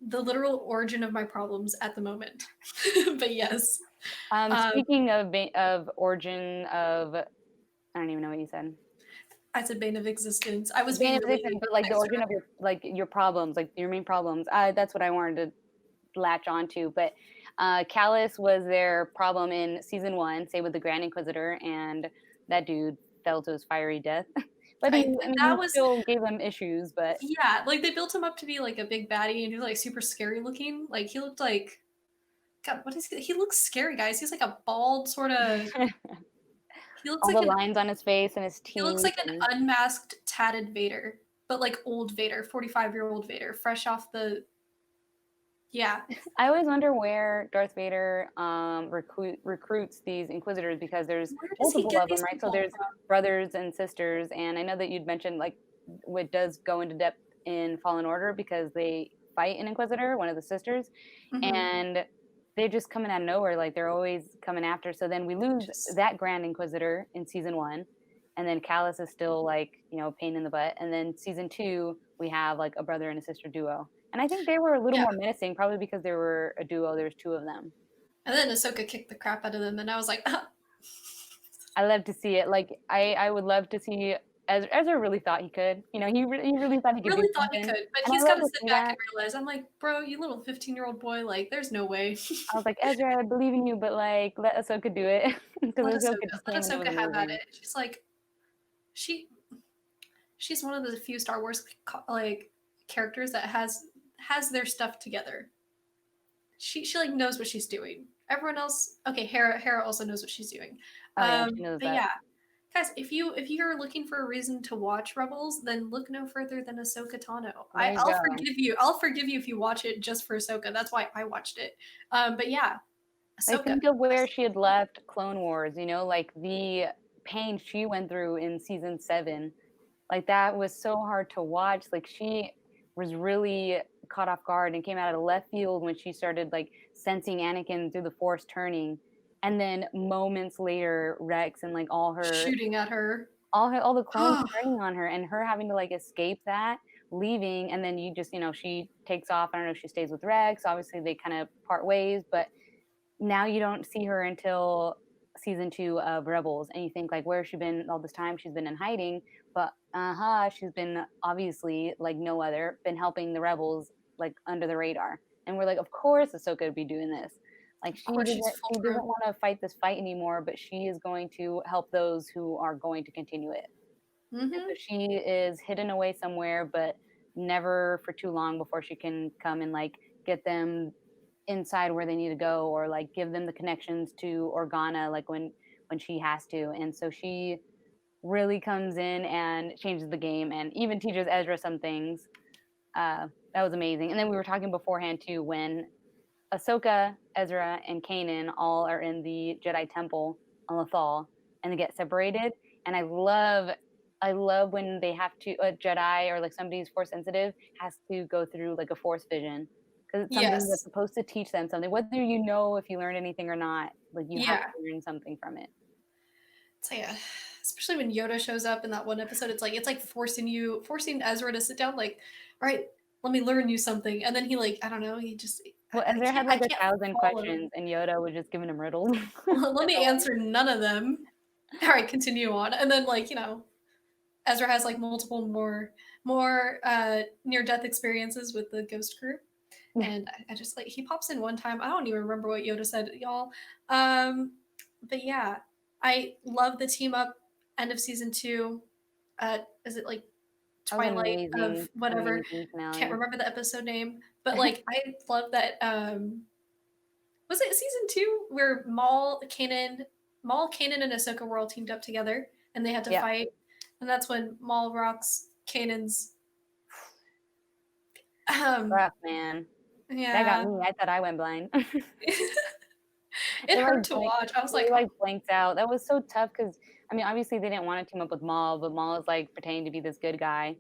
literal origin of my problems at the moment. But yes, um, Speaking of origin of I don't even know what you said. I said bane of existence. I was Bane being of really existence, but, like, the extra. origin of your problems, like, your main problems. That's what I wanted to latch on to, but, Callus was their problem in season 1, same with the Grand Inquisitor, and that dude fell to his fiery death. But I mean, That he was, still gave them issues, but yeah, like they built him up to be like a big baddie and he was like super scary looking. Like he looked like, God, what is he looks scary, guys. He's like a bald sort of, he looks all like the an lines on his face and his he looks teeth like an and unmasked tatted Vader, but like old Vader, 45-year-old Vader, fresh off the, yeah. I always wonder where Darth Vader recruits these Inquisitors because there's Where does he multiple get of them, these right? So people there's from? brothers and sisters, and I know that you'd mentioned like what does go into depth in Fallen Order because they fight an Inquisitor, one of the sisters, Mhm. and they're just coming out of nowhere, like they're always coming after. So then we lose Just that Grand Inquisitor in season 1, and then Callus is still like pain in the butt, and then season 2 we have like a brother and a sister duo, and I think they were a little yeah. more menacing, probably because they were a duo. There's 2 of them. And then Ahsoka kicked the crap out of them, and I was like, I love to see it. Like I would love to see Ezra really thought he could. He really thought he could do really thought he something, could, but and I he's love got to to sit see back that. and realize. I'm like, bro, you little 15-year-old boy, like, there's no way. I was like, "Ezra, I believe in you, but, like, let Ahsoka do it," because Ahsoka just Let came and it was Ahsoka have at amazing. it. She's like, she she's one of the few Star Wars like characters that has their stuff together. She like knows what she's doing. Everyone else, okay, Hera also knows what she's doing. Oh, yeah, she knows But that. yeah, guys, if you're looking for a reason to watch Rebels, then look no further than Ahsoka Tano. There you I'll go. forgive you. I'll forgive you if you watch it just for Ahsoka. That's why I watched it. But yeah, Like, Ahsoka. think of where she had left Clone Wars, like, the pain she went through in season 7. Like, that was so hard to watch. Like, she was really caught off guard and came out of left field when she started, like, sensing Anakin through the Force turning, and then moments later, Rex and, like, all her Shooting at her. all the clones turning on her and her having to, like, escape that, leaving, and then you just she takes off. I don't know if she stays with Rex, obviously they kinda part ways, but now you don't see her until season 2 of Rebels, and you think, like, "Where has she been all this time?" She's been in hiding, but, she's been obviously, like no other, been helping the Rebels, like, under the radar, and we're like, "Of course Ahsoka would be doing this." Like, Of course, she's full she doesn't throat. wanna fight this fight anymore, but she is going to help those who are going to continue it. And so Mhm. she is hidden away somewhere, but never for too long before she can come and, like, get them inside where they need to go or, like, give them the connections to Organa, like, when she has to, and so she really comes in and changes the game and even teaches Ezra some things. That was amazing, and then we were talking beforehand too when Ahsoka, Ezra, and Kanan all are in the Jedi Temple on Lothal, and they get separated, and I love when they have to a Jedi or, like, somebody who's Force sensitive has to go through, like, a Force vision because it's something that's Yes. supposed to teach them something, whether you know if you learned anything or not, like, you have Yeah. to learn something from it. So yeah, especially when Yoda shows up in that one episode, it's like forcing Ezra to sit down, like, all right, let me learn you something. And then he like, I don't know, he just Well, Ezra had, I like, can't 1,000 follow. questions, and Yoda was just giving him riddles. Let me answer none of them. All right, continue on. And then like, Ezra has like multiple more near death experiences with the ghost crew. And I just like he pops in one time. I don't even remember what Yoda said, y'all. Um, but yeah, I love the team up end of season 2. Is it like That was Twilight of amazing, whatever? amazing Can't finale. remember the episode name, but like I love that. Was it season 2 where Maul, Kanan, and Ahsoka were all teamed up together and they had to Yep. fight, and that's when Maul rocks Kanan's. Um, Rough, man. That got yeah, me, I thought I went blind. it It, like, hurt to watch. I was like, it, like, blanks out. That was so tough because I mean, obviously, they didn't wanna team up with Maul, but Maul is, like, pretending to be this good guy,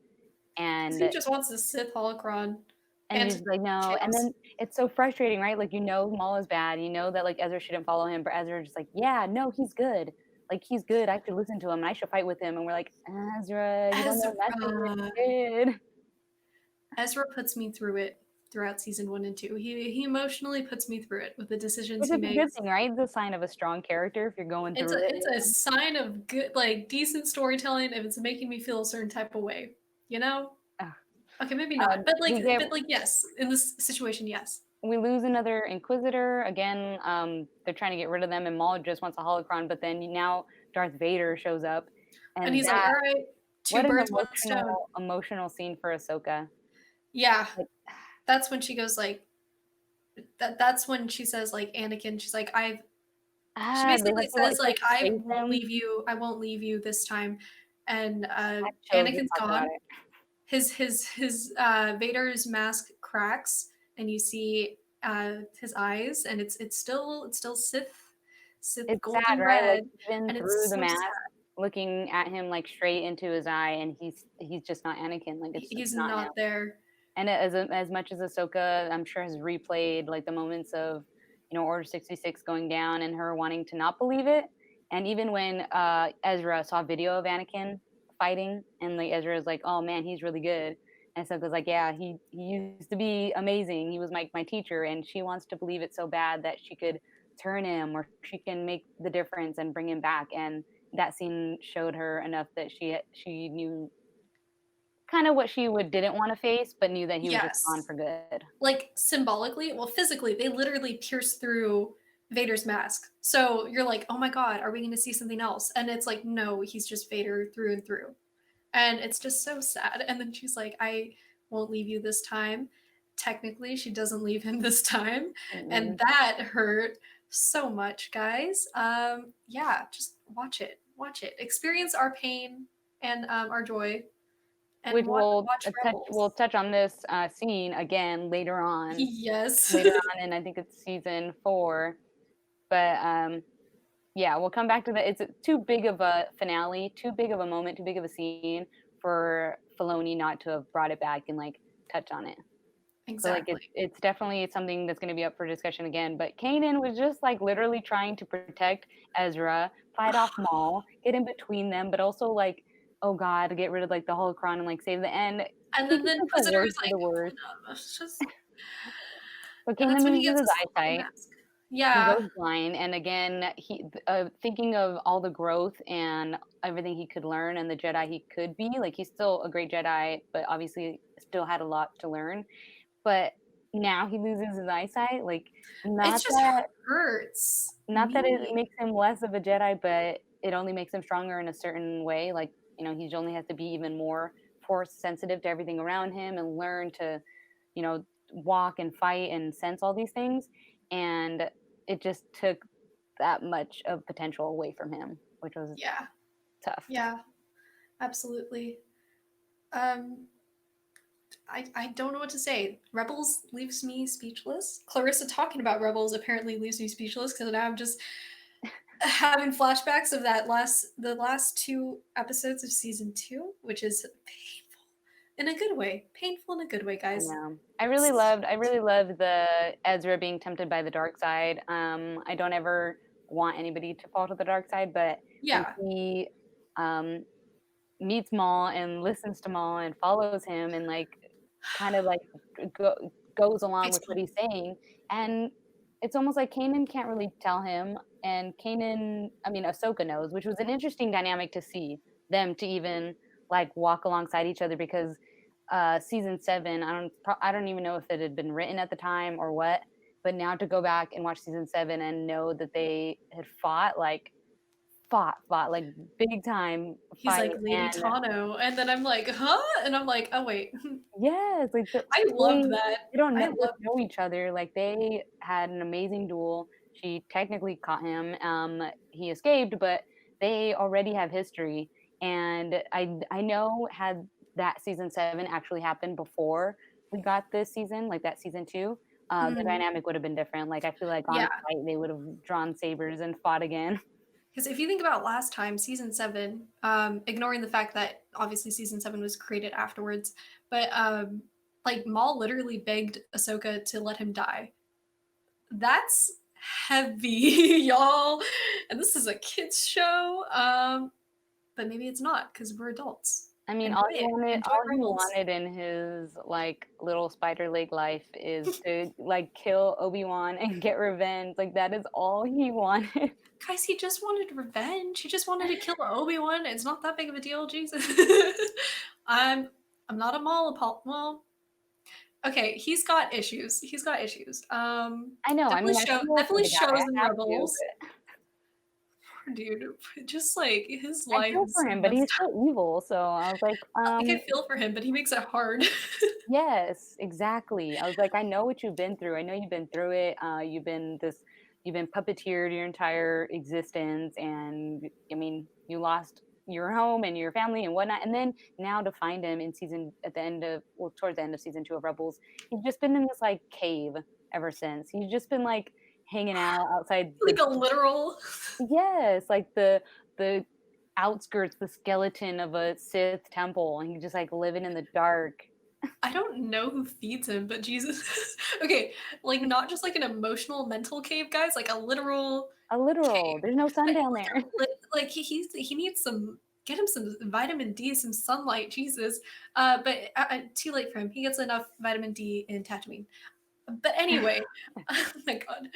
because and he just wants the Sith holocron and he's like, "No," and chaos. then it's so frustrating, right? Like, Maul is bad, that, like, Ezra shouldn't follow him, but Ezra just like, "Yeah, no, he's good. Like, he's good, I should listen to him, and I should fight with him," and we're like, "Ezra, you don't know nothing, you're Ezra. a kid." Ezra puts me through it throughout season 1 and 2. He emotionally puts me through it with the decisions Which he is a good makes. thing, right? It's a sign of a strong character if you're going It's a through it it's with a him. sign of good, like, decent storytelling if it's making me feel a certain type of way, you know? Ugh. Okay, maybe not, We get yes, in this situation, yes. we lose another Inquisitor, again, they're trying to get rid of them, and Maul just wants a holocron, but then now Darth Vader shows up, And and he's like, "Alright, 2 what an birds, 1 stone." emotional scene for Ahsoka. Yeah, Like, that's when she goes, like that's when she says, like, Anakin, she's like, she they basically have to, says, like, like, save him. I won't leave you this time." And, I have chills just Anakin's talking about gone. it. Vader's mask cracks, and you see, his eyes, and it's still Sith It's sad, golden right? Like, red, even and through it's the so mask, sad. looking at him, like, straight into his eye, and he's just not Anakin, like, it's He's not him. not there. And as much as Ahsoka, I'm sure, has replayed, like, the moments of, Order 66 going down and her wanting to not believe it, and even when, Ezra saw video of Anakin fighting and, like, Ezra is like, "Oh, man, he's really good." And Ahsoka's like, "Yeah, he used to be amazing. He was my teacher," and she wants to believe it so bad that she could turn him or she can make the difference and bring him back, and that scene showed her enough that she knew kinda what she would didn't wanna face, but knew that he was just gone Yes. for good. Like, symbolically, well, physically, they literally pierce through Vader's mask. So you're like, "Oh my god, are we gonna see something else?" And it's like, "No, he's just Vader through and through." And it's just so sad. And then she's like, "I won't leave you this time." Technically, she doesn't leave him this time, and Mm-mm. that hurt so much, guys. Yeah, just watch it, experience our pain and our joy, and Which watch we'll Rebels. touch on this, scene again Yes. later on, and I think it's season 4, but, yeah, we'll come back to that. It's too big of a finale, too big of a moment, too big of a scene for Filoni not to have brought it back and, like, touch on it. So, like, Exactly. it's definitely something that's gonna be up for discussion again, but Kanan was just, like, literally trying to protect Ezra, fight off Maul, get in between them, but also, like, oh god, get rid of, like, the holocron and, like, save the end. And He then just the was the Inquisitor's worst of like, the worst. "Oh, no, it's just," But and that's Kanan when he loses gets his his little eyesight. mask. He Yeah. goes blind, and again, thinking of all the growth and everything he could learn and the Jedi he could be, like, he's still a great Jedi, but obviously still had a lot to learn. But now he loses his eyesight, like, It not just that hurts not that it me. makes him less of a Jedi, but it only makes him stronger in a certain way, like, he only has to be even more force sensitive to everything around him and learn to, you know, walk and fight and sense all these things, and it just took that much of potential away from him, which was Yeah. tough. Yeah, absolutely. Um, I don't know what to say. Rebels leaves me speechless. Clarissa talking about Rebels apparently leaves me speechless because now I'm just having flashbacks of the last 2 episodes of season 2, which is painful in a good way. Painful in a good way, I guys. know. S I really loved the Ezra being tempted by the dark side. I don't ever want anybody to fall to the dark side, but when Yeah, he, um, meets Maul and listens to Maul and follows him and, like, kind of, like, go goes along makes with what me he's saying, and it's almost like Kanan can't really tell him, and Ahsoka knows, which was an interesting dynamic to see them to even, like, walk alongside each other because, season 7, I don't even know if it had been written at the time or what, but now to go back and watch season 7 and know that they had fought, like, big time he's fight, like, "Lady and Tano," and then I'm like, "Huh?" And I'm like, "Oh, wait." yes, like, I love that. they don't I just love know each other, like, they had an amazing duel. She technically caught him, he escaped, but they already have history, and I know had that season 7 actually happened before we got this season, like, that season 2, the mhm. dynamic would have been different, like, I feel like on Yeah, sight, they would've drawn sabers and fought again. because if you think about last time, season 7, ignoring the fact that obviously season 7 was created afterwards, but, like, Maul literally begged Ahsoka to let him die. That's heavy, y'all, and this is a kids show, but maybe it's not because 'cause we're adults. I mean, Enjoy it. Enjoy all he Rebels. wanted in his, like, little spider leg life is to, like, kill Obi-Wan and get revenge, like, that is all he wanted. Guys, he just wanted revenge. He just wanted to kill Obi-Wan. It's not that big of a deal, Jesus. I'm I'm not a well, okay, he's got issues. He's got issues. I know, I mean, I feel for Definitely the guy, shows in I have to, Rebels. but Poor dude, just like his I life feel is for so him, but messed he's up. still evil, so I was like, Like I feel for him, but he makes it hard. yes, exactly. I was like, "I know what you've been through. I know you've been through it. You've been puppeteered your entire existence, and I mean, you lost your home and your family and whatnot. And then now to find him in season at the end of well, towards the end of season 2 of Rebels, he's just been in this like cave ever since. He's just been like hanging out outside Like a literal. yes, like the outskirts, the skeleton of a Sith temple, and he's just like living in the dark. I don't know who feeds him, but Jesus. Okay, like not just like an emotional mental cave, guys, like a literal A literal, cave. there's no sun Like down there. like he needs some get him some vitamin D, some sunlight, Jesus. But too late for him. He gets enough vitamin D in Tatooine. But anyway, oh my god.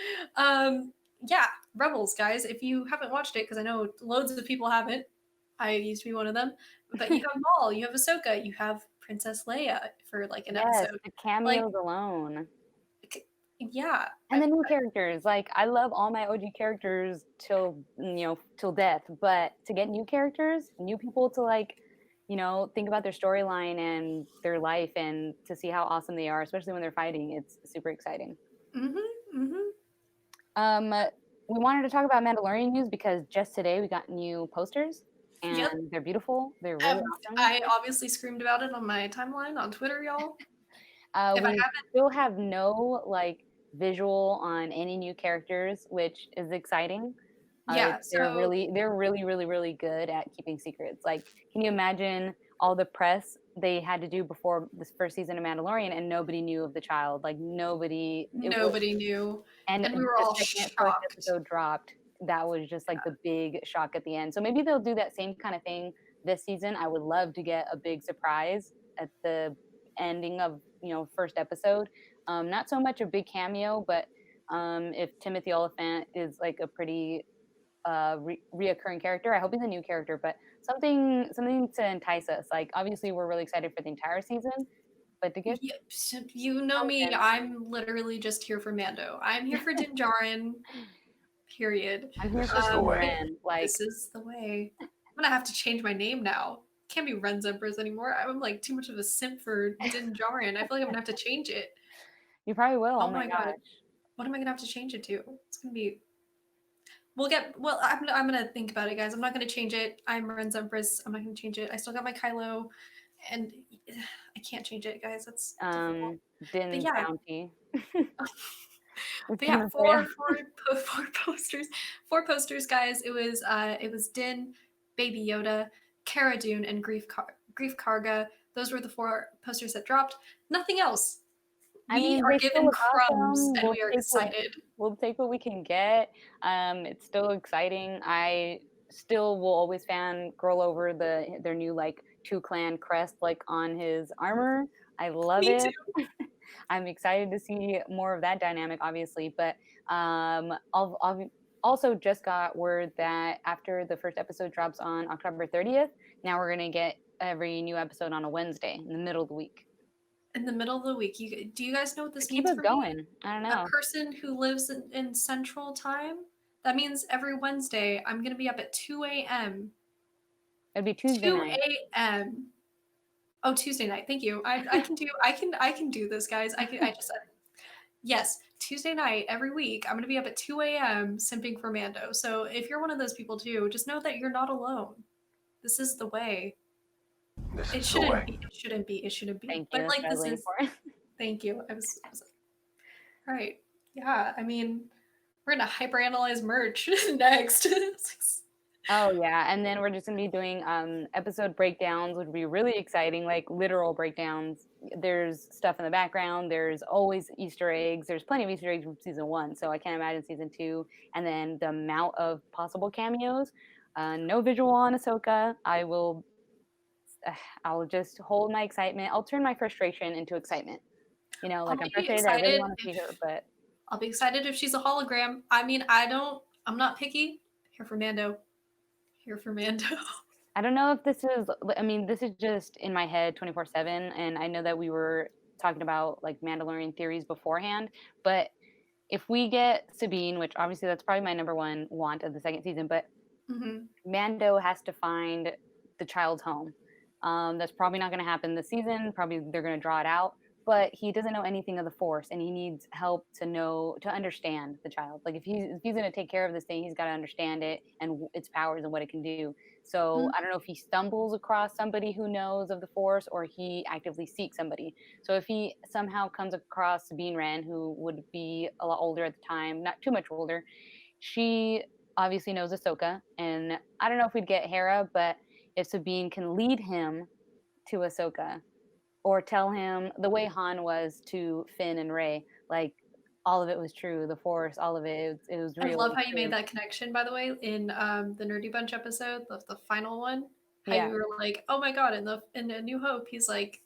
Yeah, Rebels, guys. If you haven't watched it, because I know loads of people haven't, I used to be one of them. But you have Maul, you have Ahsoka, you have Princess Leia for like an Yes, episode. the Like, cameos alone. yeah, And the new characters, like, I love all my OG characters till death, but to get new characters, new people to, like, think about their storyline and their life and to see how awesome they are, especially when they're fighting, it's super exciting. mhm, mhm. Um, we wanted to talk about Mandalorian news because just today we got new posters, Yep. and they're beautiful, they're really awesome. I obviously screamed about it on my timeline on Twitter, y'all. If I We haven't, still have no, like, visual on any new characters, which is exciting. yeah. So They're really, really, really good at keeping secrets. Like, can you imagine all the press they had to do before this first season of Mandalorian, and nobody knew of the child. Like nobody, it was, Nobody knew, and and we were the all second first shocked. episode dropped, that was just like the big shock at the end. So maybe they'll do that same kind of thing this season. I would love to get a big surprise at the ending of, first episode. Not so much a big cameo, but if Timothy Oliphant is like a pretty reoccurring character, I hope he's a new character, but something to entice us. Like obviously, we're really excited for the entire season, but to get Yeah, you know me, something, I'm literally just here for Mando. I'm here for Din Djarin, period. I'm here This for is the Being But way. Ren. Like this is the way. I'm gonna have to change my name now. Can't be Ren Zebras anymore. I'm like too much of a simp for Din Djarin. I feel like I'm gonna have to change it. you probably will. Oh Oh my my god, gosh. what am I gonna have to change it to? It's gonna be. We'll get. Well, I'm gonna think about it, guys. I'm not gonna change it. I'm Ren Zebras. I'm not gonna change it. I still got my Kylo, and I can't change it, guys. That's difficult. But Din's yeah, bounty. It's but Din yeah, of Freya. four posters, guys. It was Din, Baby Yoda, Cara Dune, and Grief Karga. Those were the four posters that dropped. Nothing else. I We mean, are they still given look crumbs, awesome. and we are excited. We'll take what we can get. It's still exciting. I still will always fangirl over their new like two clan crest like on his armor. I love Me it. too. I'm excited to see more of that dynamic, obviously. But I've also just got word that after the first episode drops on October 30th, now we're gonna get every new episode on a Wednesday in the middle of the week. In the middle of the week, do you guys know what To this keep means us for me? going. I don't A know. person who lives in Central Time. That means every Wednesday I'm gonna be up at 2 a.m. It'd be Tuesday 2 night. a.m. Oh, Tuesday night. Thank you. I can do this, guys. I just said yes. Tuesday night every week. I'm gonna be up at 2 a.m. simping for Mando. So if you're one of those people too, just know that you're not alone. This is the way. This It is the shouldn't way. be. It shouldn't be. It shouldn't be. Thank you. But That's like what I was this waiting is. for. Thank you. I was all right. Yeah. I mean, we're gonna hyperanalyze merch next. Oh yeah, and then we're just gonna be doing episode breakdowns, which would be really exciting, like literal breakdowns. There's stuff in the background. There's always Easter eggs. There's plenty of Easter eggs from season one, so I can't imagine season two. And then the amount of possible cameos. No visual on Ahsoka. I'll just hold my excitement. I'll turn my frustration into excitement. I'll Like I'm be frustrated. I really excited want to see her, but I'll be excited if she's a hologram. I mean, I'm not picky. Here for Mando. Here for Mando. I don't know if this is, I mean, this is just in my head 24/7. And I know that we were talking about like Mandalorian theories beforehand, but if we get Sabine, which obviously that's probably my number one want of the second season, but hmm Mando has to find the child's home. That's probably not going to happen this season. Probably they're going to draw it out. But he doesn't know anything of the Force, and he needs help to understand the child. Like if he's going to take care of this thing, he's got to understand it and its powers and what it can do. So I don't know if he stumbles across somebody who knows of the Force, or he actively seeks somebody. So if he somehow comes across Sabine Wren, who would be a lot older at the time, not too much older, she obviously knows Ahsoka, and I don't know if we'd get Hera, but if Sabine can lead him to Ahsoka, or tell him the way Han was to Finn and Rey, like all of it was true, the Force, all of it was I real, it love was how you made true. that connection, by the way, in the Nerdy Bunch episode, the final one. How Yeah, you were like, "Oh my god!" In A New Hope, he's like,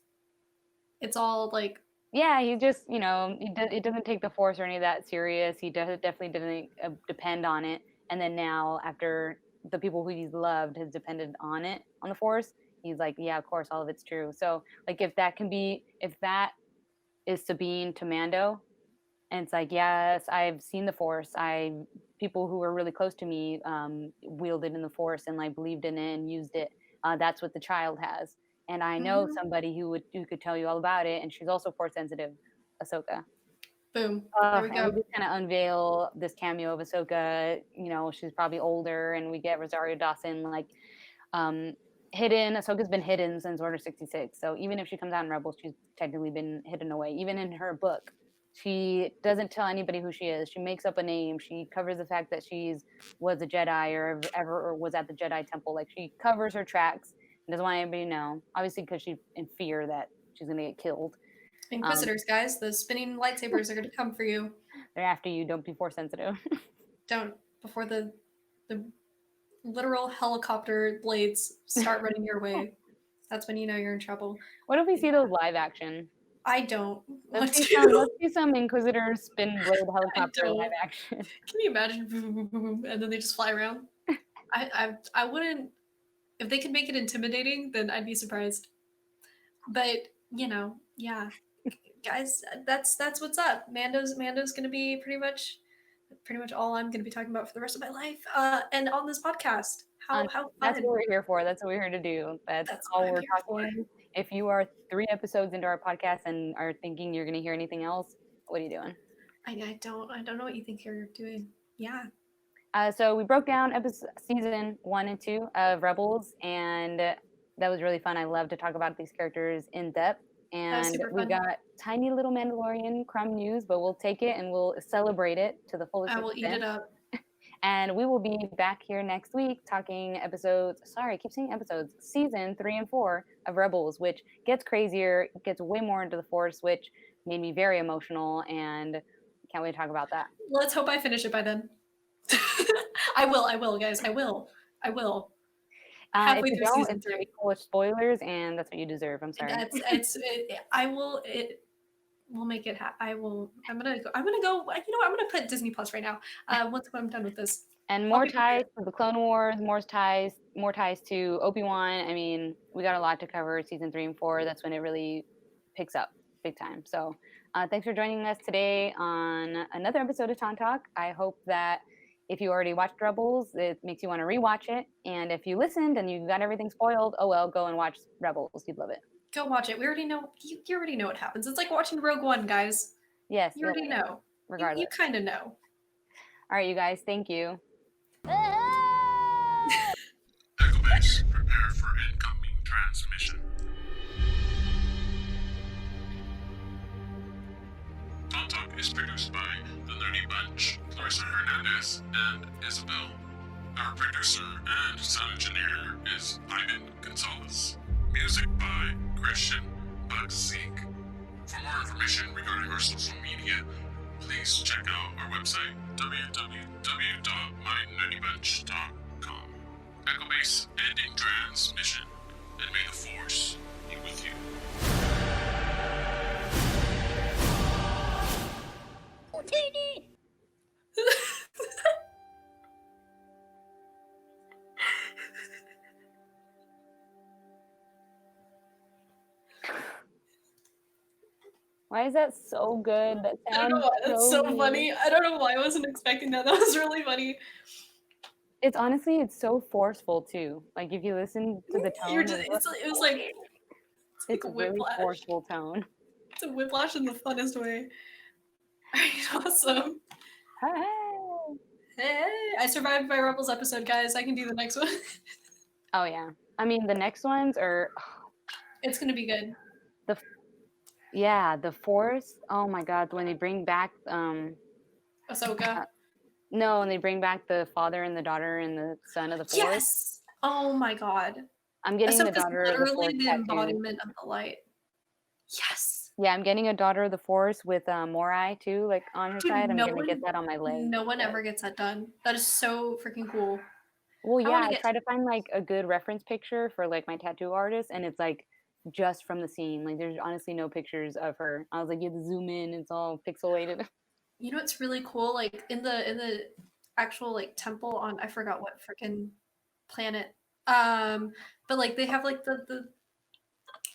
"It's all like." yeah, he just it doesn't take the Force or any of that serious. He definitely didn't depend on it, and then now after the people who he's loved has depended on the Force, he's like, yeah, of course, all of it's true. So like if that is Sabine to Mando, and it's like, yes, I've seen the Force. I People who were really close to me wielded in the Force and like believed in it and used it. That's what the child has, and I know Mhm. somebody who could tell you all about it, and she's also Force sensitive, Ahsoka. Boom. There we And we go. just kind of unveil this cameo of Ahsoka. She's probably older, and we get Rosario Dawson like um, hidden. Ahsoka's been hidden since Order 66. So even if she comes out in Rebels, she's technically been hidden away. Even in her book, she doesn't tell anybody who she is. She makes up a name. She covers the fact that she's was a Jedi or ever or was at the Jedi Temple. Like she covers her tracks. Doesn't want anybody to know. Obviously, because she's in fear that she's gonna get killed. Um, Inquisitors, guys, the spinning lightsabers are gonna come for you. they're after you. Don't be force sensitive. Don't before the literal helicopter blades start running your way. That's when you know you're in trouble. What if we see those live action? I don't Let's want see some. to. Let's see some Inquisitors spin blade I helicopter live don't. action. Can you imagine? Boom, boom, boom, boom, and then they just fly around. I wouldn't. If they could make it intimidating, then I'd be surprised. But yeah, guys, that's what's up. Mando's gonna be pretty much all I'm gonna be talking about for the rest of my life. And on this podcast, Um, how that's what fun! we're here for. That's what we're here to do. That's That's what all I'm we're here for. talking. If you are 3 episodes into our podcast and are thinking you're going to hear anything else, what are you doing? I don't know what you think you're doing. Yeah, So we broke down season 1 and 2 of Rebels, and that was really fun. I love to talk about these characters in depth. that was And super we fun. got tiny little Mandalorian crumb news, but we'll take it and we'll celebrate it to the fullest I will eat extent. it up. And we will be back here next week talking episodes. Sorry, I keep saying episodes. Season 3 and 4 of Rebels, which gets crazier, gets way more into the Force, which made me very emotional, and can't wait to talk about that. Let's hope I finish it by then. I will, guys. I will. If Halfway you through don't, season it's gonna be three. full of spoilers, and that's what you deserve. I'm sorry. I will. We'll make it. I will. I'm gonna go. I'm gonna go. You know what? I'm gonna put Disney Plus right now. Once I'm done with this, And I'll more be ties prepared. to the Clone Wars, more ties to Obi-Wan. I mean, we got a lot to cover season 3 and 4. That's when it really picks up big time. So thanks for joining us today on another episode of Tauntalk. I hope that if you already watched Rebels, it makes you want to rewatch it. And if you listened and you got everything spoiled, oh well, go and watch Rebels. You'd love it. Go watch it. We already know. You already know what happens. It's like watching Rogue One, guys. Yes, You you'll already love it, know. You regardless. kind of know. All right, you guys, thank you. Echo Base, prepare for incoming transmission. Tauntalk is produced by the Nerdy Bunch, Clarisa Hernandez, and Isabelle. Our producer and sound engineer is Ivan Gonzalez. Music by Christian Buckseek. For more information regarding our social media, please check out our website, www.mynerdybunch.com. Echo Base ending transmission, and may the Force be with you. Why is that so good? That I don't know sounds why. That's so so funny. I don't know why I wasn't expecting that. That was really funny. It's honestly, it's so forceful too. Like if you listen to the You're tone, just. of It was like. It's like it's a really whiplash. forceful tone. It's a whiplash in the funnest way. Alright, awesome. Hey. Hey, I survived my Rebels episode, guys. I can do the next one. Oh yeah. I mean, the next ones are It's gonna be good. the the Force. Oh my God, when they bring back Ahsoka. no, when they bring back the father and the daughter and the son of the Force. Yes. Oh my god. I'm getting the Ahsoka's daughter of the literally Force the tattoo. embodiment of the light. Yes. Yeah, I'm getting a daughter of the Force with Morai too, like on her Dude, side. I'm gonna get that on my leg. no one But ever gets that done. That is so freaking cool. well, I yeah, want to I get try to find like a good reference picture for like my tattoo artist, and it's like just from the scene. Like there's honestly no pictures of her. I was like, you have to zoom in. It's all pixelated. you know what's really cool? Like in the actual like temple on I forgot what freaking planet. But like they have like the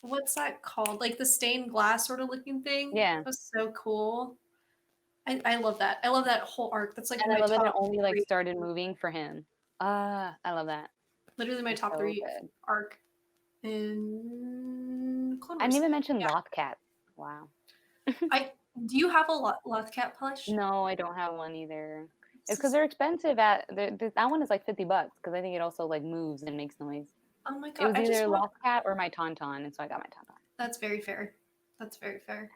what's that called? Like the stained glass sort of looking thing. Yeah, That was so cool. I love that. I love that whole arc. That's like and I my love that it top only like three. started moving for him. I love that. Literally my It's top so three good. arc in Clone I didn't Wars. even mention Yeah. Lothcat. Wow. I do you have a Lothcat plush? No, I don't have one either. This It's because is- they're expensive. That one is like $50 because I think it also like moves and makes noise. oh my It god, was I just either want Lothcat or my Tauntaun, and so I got my Tauntaun. that's very fair. That's very fair.